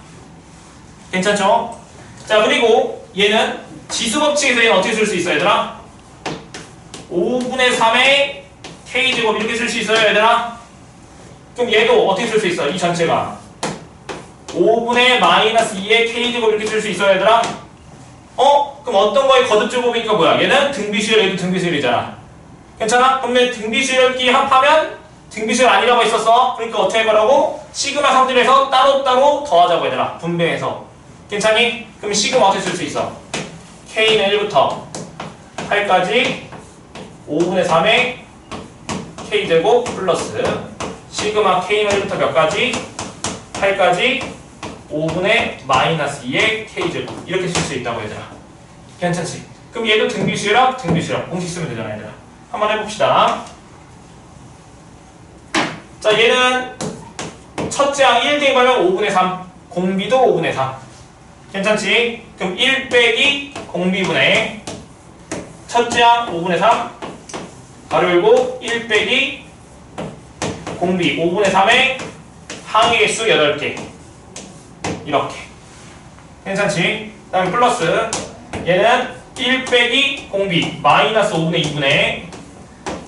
괜찮죠? 자, 그리고 얘는 지수법칙에서 얘는 어떻게 쓸 수 있어, 얘들아? 5분의 3의 K제곱 이렇게 쓸 수 있어요, 얘들아? 그럼 얘도 어떻게 쓸 수 있어? 이 전체가 5분의 마이너스 2의 K제곱 이렇게 쓸 수 있어요, 얘들아? 그럼 어떤 거의 거듭제곱이니까 뭐야? 얘는 등비수열, 얘도 등비수열이잖아. 괜찮아? 그러면 등비수열끼리 합하면 등비수열 아니라고 했었어. 그러니까 어떻게 해보라고? 시그마 성질에서 따로따로 더하자고, 얘들아. 분배해서. 괜찮니? 그럼 시그마 어떻게 쓸 수 있어? K는 1부터 8까지 5분의 3의 K제곱 플러스 시그마 K는 1부터 몇 가지? 8까지 5분의 마이너스 2의 K제곱 이렇게 쓸 수 있다고, 얘들아. 괜찮지? 그럼 얘도 등비수열합, 등비수열합 공식 쓰면 되잖아, 얘들아. 한번 해봅시다. 자, 얘는 첫째 항 1 대입하면 5분의 3 공비도 5분의 3 괜찮지? 그럼 1 빼기 공비분의 첫째 항 5분의 3 가로 열고 1 빼기 공비 5분의 3의 항의 개수 8개 이렇게 괜찮지? 그 다음에 플러스 얘는 1 빼기 공비 마이너스 5분의 2분의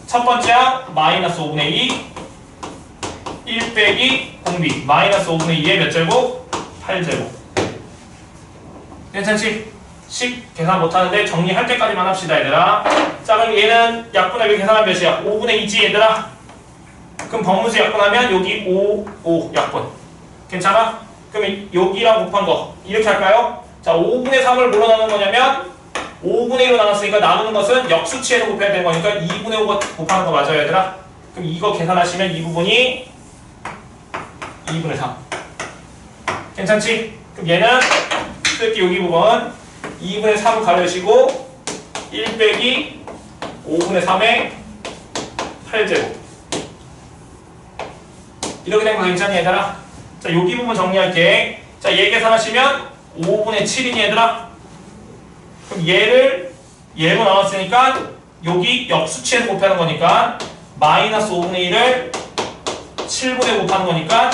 첫 번째 항 마이너스 5분의 2 1 빼기 공비 마이너스 5분의 2의 몇 제곱? 8제곱 괜찮지? 식 계산 못하는데 정리할 때까지만 합시다, 얘들아. 자, 그럼 얘는 약분하면 계산하면 몇이야? 5분의 2지, 얘들아. 그럼 법문수 약분하면 여기 5 약분 괜찮아? 그러면 여기랑 곱한 거 이렇게 할까요? 자, 5분의 3을 뭐로 나누는 거냐면 5분의 1로 나눴으니까 나누는 것은 역수치에서 곱해야 되는 거니까 2분의 5 곱하는 거 맞아요, 얘들아? 그럼 이거 계산하시면 이 부분이 2분의 3. 괜찮지? 그럼 얘는 특히 여기 부분 2분의 3 가려주시고 1 빼기 5분의 3의 8제곱. 이렇게 된 거 괜찮니, 얘들아? 자, 여기 부분 정리할게. 자, 얘 계산하시면 5분의 7이니, 얘들아? 그럼 얘를 얘로 나눴으니까 여기 역수치에서 곱하는 거니까 마이너스 5분의 1을 7분의 곱하는 거니까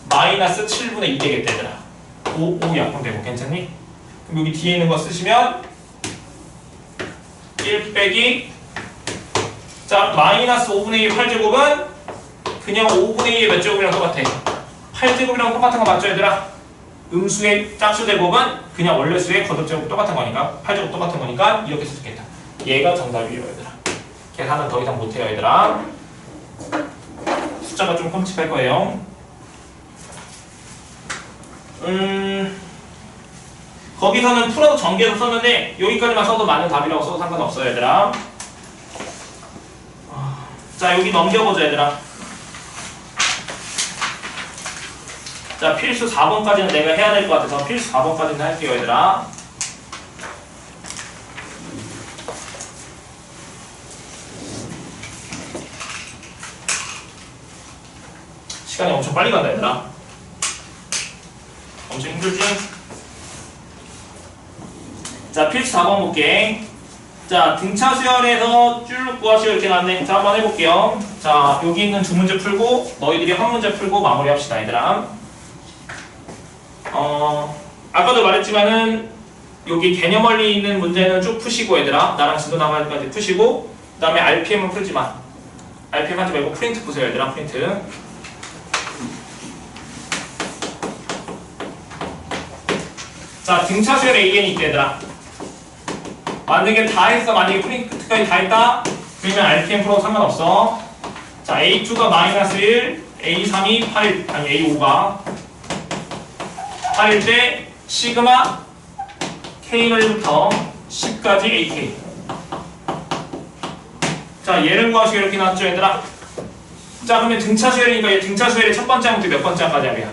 마이너스 7분의 2 되겠다, 얘들아. 5 약분되고 괜찮니? 그럼 여기 뒤에 있는 거 쓰시면 1 빼기 자 마이너스 5분의 2 8제곱은 그냥 5분의 2의 몇 제곱이랑 똑같아. 8제곱이랑 똑같은 거 맞죠, 얘들아? 음수의 짝수 제곱은 그냥 원래 수의 거듭 제곱 똑같은 거니까 8제곱 똑같은 거니까 이렇게 쓰겠다. 얘가 정답이에요, 얘들아. 계산은 더 이상 못해요, 얘들아. 숫자가 좀 끔찍할 거예요. 거기서는 풀어서 전개해서 썼는데 여기까지만 써도 맞는 답이라고 써도 상관없어요, 얘들아. 자, 여기 넘겨보자, 얘들아. 자, 필수 4번까지는 내가 해야 될 것 같아서 필수 4번까지는 할게요, 얘들아. 시간이 엄청 빨리 간다, 얘들아. 엄청 힘들지? 자, 필수 4번 볼게. 자, 등차 수열에서 쭉 구하시오 이렇게 나왔네. 자, 한번 해볼게요. 자, 여기 있는 두 문제 풀고 너희들이 한 문제 풀고 마무리합시다, 얘들아. 아까도 말했지만은 여기 개념 원리 있는 문제는 쭉 푸시고, 얘들아. 나랑 지도 나가기까지 푸시고, 그 다음에 RPM은 풀지 마. RPM 하지 말고 프린트 푸세요, 얘들아. 프린트. 자, 등차 수열 AN이 있대, 얘들아. 만약에 다 했어. 만약에 프린트까지 다 했다. 그러면 RPM 풀어도 상관없어. 자, A2가 마이너스 1, A3이 8, 아니 A5가 8일 때 시그마 K열부터 10까지 AK. 자, 얘를 구하시고 이렇게 나왔죠, 얘들아. 자, 그러면 등차 수열이니까 얘 등차 수열의 첫 번째 항부터 몇 번째 항까지 합이야?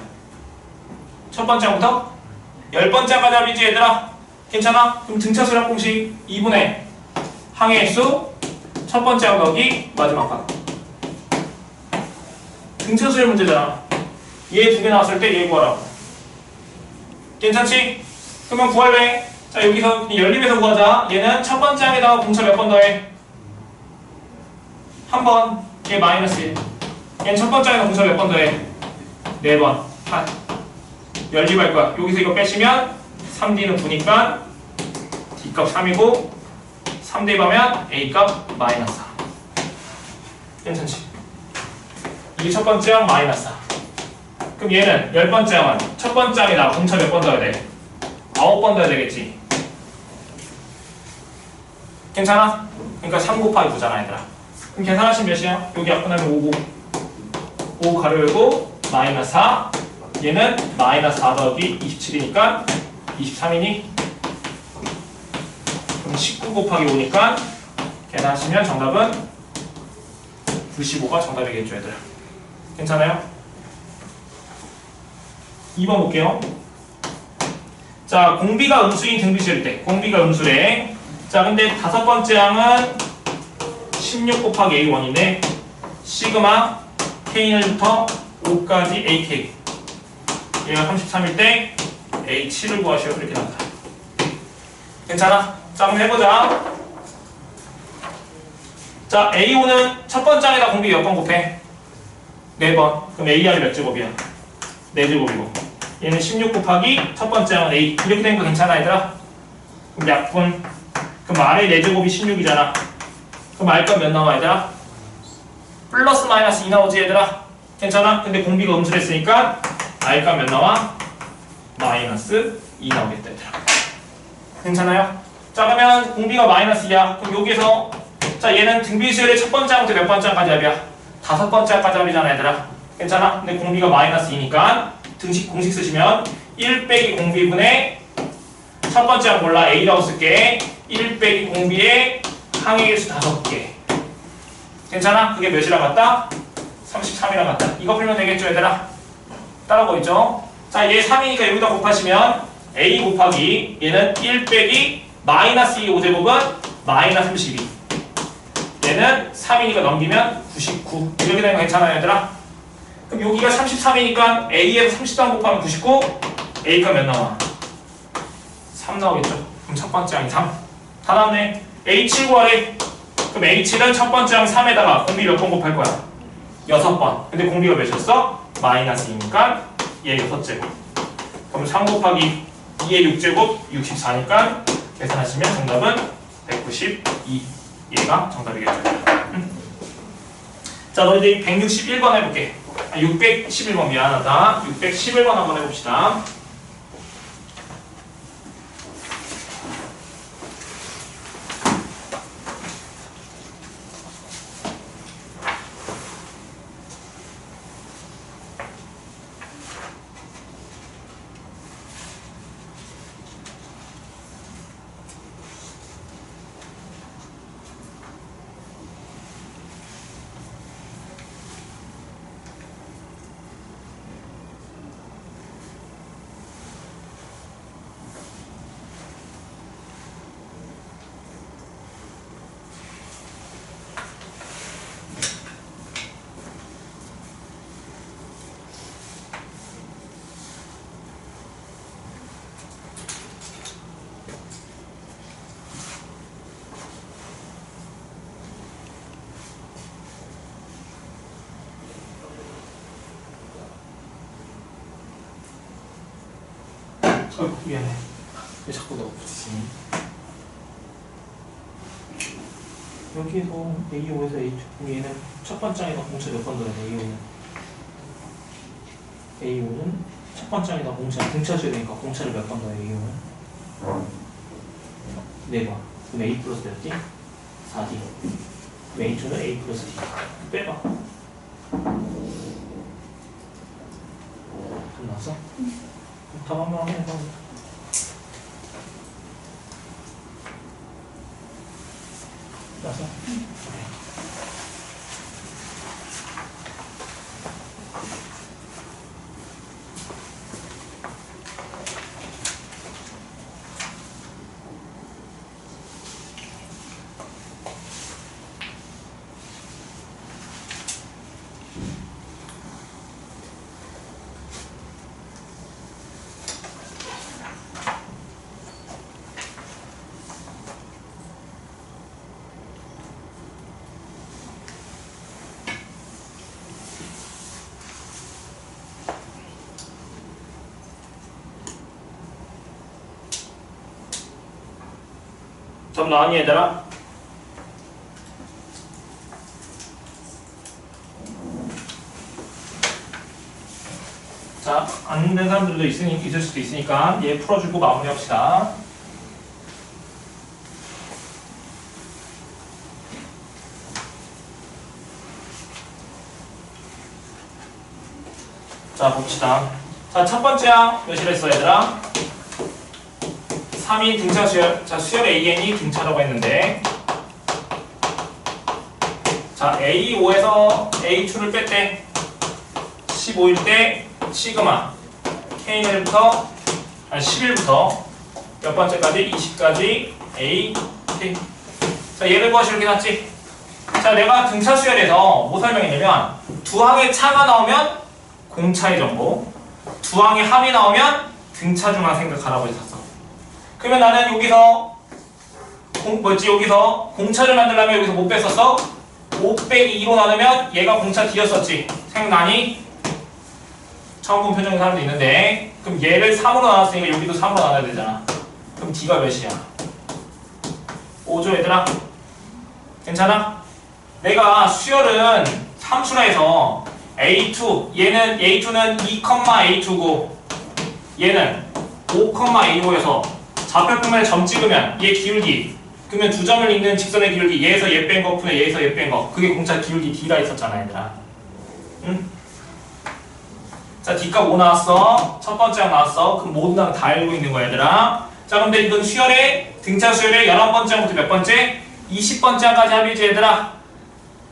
첫 번째 항부터 10번째 항까지 합이지, 얘들아. 괜찮아? 그럼 등차 수열 공식 2분의 항의 수 첫 번째 항 더하기 마지막 항. 등차 수열 문제잖아. 얘 두 개 나왔을 때 얘 구하라고. 괜찮지? 그러면 구할래? 자, 여기서 연립에서 구하자. 얘는 첫 번째 항에다가 공차 몇 번 더해? 한 번. 얘 마이너스 1. 얘는 첫 번째 항에다 공차 몇 번 더해? 4번. 연립할 거야. 여기서 이거 빼시면 3D는 9니까 D값 3이고 3 대입하면 A값 마이너스 4. 괜찮지? 이게 첫 번째 항 마이너스 4. 그럼 얘는 10번째 항은 첫 번째 항에다 공차 몇 번 더해야 돼? 9번 더해야 되겠지? 괜찮아? 그러니까 3 곱하기 9잖아, 얘들아. 그럼 계산하시면 몇이야? 여기 약분하면 5 가로 열고 마이너스 4. 얘는 마이너스 4 더하기 27이니까 23이니? 그럼 19 곱하기 5니까 계산하시면 정답은 95가 정답이겠죠, 얘들아. 괜찮아요? 2번 볼게요. 자, 공비가 음수인 등비수일 때. 공비가 음수래. 자, 근데 다섯 번째 항은 16 곱하기 A1인데 시그마 K는부터 5까지 AK. 얘가 33일 때 A7을 구하시오. 이렇게 나온다. 괜찮아? 자, 한번 해보자. 자, A5는 첫 번째 항에다 공비 몇 번 곱해? 4번. 그럼 AR이 몇 제곱이야? 4제곱이고. 얘는 16 곱하기 첫 번째 항은 A. 이렇게 된 거 괜찮아, 얘들아? 그럼 약분. 그럼 아래 4제곱이 16이잖아. 그럼 R값 몇 나와, 얘들아? 플러스 마이너스 2 나오지, 얘들아? 괜찮아? 근데 공비가 음수랬으니까 R값 몇 나와? 마이너스 2 나오겠다, 얘들아. 괜찮아요? 자, 그러면 공비가 마이너스 2야. 그럼 여기서 자, 얘는 등비수열의 첫 번째 항부터 몇 번째 항까지 합이야? 다섯 번째 항까지 합이잖아, 얘들아. 괜찮아? 근데 공비가 마이너스 2니까 공식 쓰시면 1 빼기 공비분의 첫 번째 항 몰라. A라고 쓸게. 1 빼기 공비의 항의 개수 5개. 괜찮아? 그게 몇이랑 같다? 33이랑 같다. 이거 풀면 되겠죠, 얘들아? 따라오고 있죠? 자, 얘 3이니까 여기다 곱하시면 A 곱하기 얘는 1 빼기 마이너스 2 5제곱은 마이너스 32. 얘는 3이니까 넘기면 99. 이렇게 되면 괜찮아요, 얘들아? 그럼 여기가 33이니까 A에서 33 곱하면 99. A가 몇 나와? 3 나오겠죠? 그럼 첫 번째 항이 3. 다 나왔네. H 구하래. 그럼 H는 첫 번째 항 3에다가 공비 몇 번 곱할 거야? 6번. 근데 공비가 몇이었어? 마이너스 2니까 얘 6제곱. 그럼 3 곱하기 2의 6제곱 64니까 계산하시면 정답은 192. 얘가 정답이겠죠. 자, 너희들이 161번 해볼게. 611번 미안하다. 611번 한번 해봅시다. 미안해. 왜 자꾸 너 붙이지? 여기서 A5에서 A2 얘는 첫 번째 항에다 공차 몇 번 넣어야 돼? A5는 첫 번째 항에다 공차 줘야 되니까 공차를 몇 번 넣어야 돼? A5는 4번. 그럼 A 플러스 몇지? 4D. 그럼 A2는 A 플러스 D. 빼봐. 끝났어? 더 한번 해봐. 나서? 점 나왔니 얘들아? 자, 안 된 사람들도 있을 수도 있으니까 얘 풀어주고 마무리합시다. 자, 봅시다. 자, 첫 번째 항 몇이라 했어 얘들아? 3인 등차 수열. 자, 수열 AN이 등차라고 했는데, 자, A5에서 A2를 뺐대. 15일 때 시그마 K1부터 11부터 몇 번째까지? 20까지 A K. 자, 얘를 구하시 이렇게 놨지. 자, 내가 등차 수열에서 뭐 설명했냐면, 두 항의 차가 나오면 공차의 정보, 두 항의 합이 나오면 등차 중항 생각하라고 했었어. 그러면 나는 여기서 여기서 공차를 만들려면 여기서 못 뺐었어? 5 빼기 2로 나누면 얘가 공차 D였었지. 생각나니? 처음 본 표정인 사람도 있는데, 그럼 얘를 3으로 나눴으니까 여기도 3으로 나눠야 되잖아. 그럼 D가 몇이야? 5죠 얘들아? 괜찮아? 내가 수열은 함수라 해서 A2, A2는 2,A2고 얘는 5,A5에서 좌표표면에 점 찍으면 얘 기울기, 그러면 두 점을 잇는 직선의 기울기, 얘에서 얘 뺀 거 분의 얘에서 얘 뺀 거, 그게 공차 기울기 D가 있었잖아 얘들아. 응? 자, D값 5 나왔어. 첫 번째 항 나왔어. 그럼 모든 항 다 알고 있는 거야 얘들아. 자, 근데 이건 수열의 등차 수열의 11번째 항부터 몇 번째? 20번째 항까지 합이지 얘들아.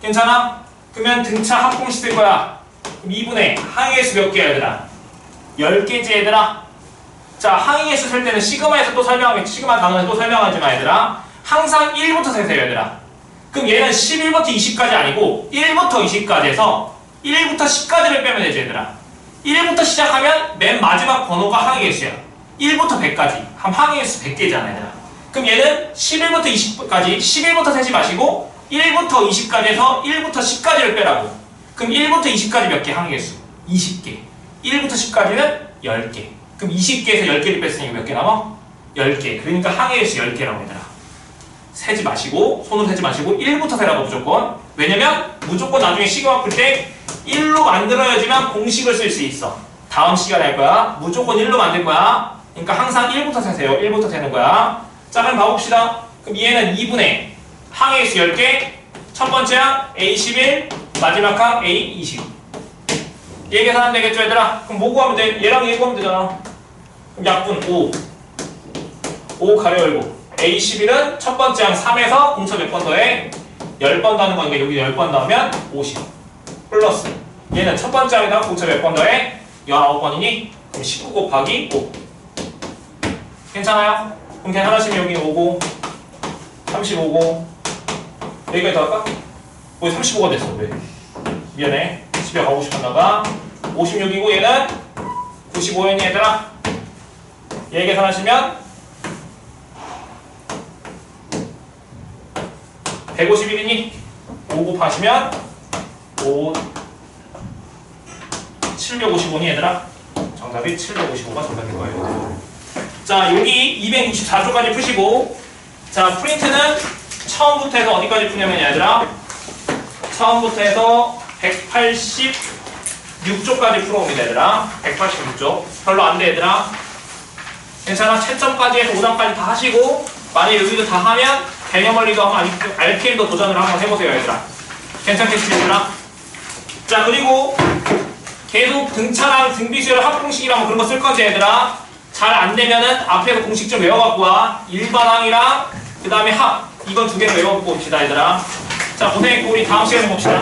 괜찮아? 그러면 등차 합공식 쓸 거야. 그럼 2분의 항의 수 몇 개야 얘들아? 10개지 얘들아. 자, 항의 수 셀 때는 시그마에서 또 설명하겠지. 시그마 단원에서 또 설명하지만 얘들아, 항상 1부터 세세요 얘들아. 그럼 얘는 11부터 20까지 아니고 1부터 20까지 해서 1부터 10까지를 빼면 되지 얘들아. 1부터 시작하면 맨 마지막 번호가 항의 수야. 1부터 100까지. 그럼 항의 수 100개잖아 얘들아. 그럼 얘는 11부터 20까지 11부터 세지 마시고 1부터 20까지 해서 1부터 10까지를 빼라고. 그럼 1부터 20까지 몇 개 항의 수? 20개. 1부터 10까지는 10개. 그럼 20개에서 10개를 뺐으니까 몇 개 남아? 10개. 그러니까 항의 수 10개라고 얘들아. 세지 마시고, 손으로 세지 마시고 1부터 세라고 무조건. 왜냐면 무조건 나중에 시그마 풀 때 1로 만들어야지만 공식을 쓸 수 있어. 다음 시간에 할 거야. 무조건 1로 만들 거야. 그러니까 항상 1부터 세세요. 1부터 세는 거야. 자, 그럼 봐봅시다. 그럼 얘는 2분의 항의 수 10개, 첫 번째 항 A11, 마지막 항 A20. 얘 계산하면 되겠죠 얘들아? 그럼 뭐 구하면 돼? 얘랑 얘 구하면 되잖아. 그럼 약분 5. 5 가려 열고. A11은 첫 번째 항 3에서 공차 몇 번 더해? 10번 더하는 거니까 여기 10번 더하면 50. 플러스 얘는 첫 번째 항에다가 공차 몇 번 더해? 19번이니? 그럼 19 곱하기 5. 괜찮아요? 그럼 계산하시면 여기 5고 35고 여기까지 더 할까? 거기 35가 됐어. 왜? 미안해. 집에 가고 싶었나봐. 56이고 얘는 95년이 얘들아. 얘 계산하시면 151이니 5 곱하시면 755니 얘들아. 정답이 755가 정답인 거예요. 자, 여기 264쪽까지 푸시고, 자, 프린트는 처음부터 해서 어디까지 푸냐면 얘들아, 처음부터 해서 186쪽까지 풀어옵니다 얘들아. 186쪽 별로 안 돼 얘들아. 괜찮아. 채점까지 해서 5단까지 다 하시고, 만약에 여기도 다 하면 개념원리도 한번 RPM도 도전을 한번 해보세요 얘들아. 괜찮겠지 얘들아? 자, 그리고 계속 등차랑 등비수열 합공식이랑 그런 거 쓸 거지 얘들아. 잘 안 되면은 앞에서 공식 좀 외워갖고 와. 일반항이랑 그 다음에 합. 이건 두 개를 외워갖고 옵시다 얘들아. 자, 고생했고 우리 다음 시간에 봅시다.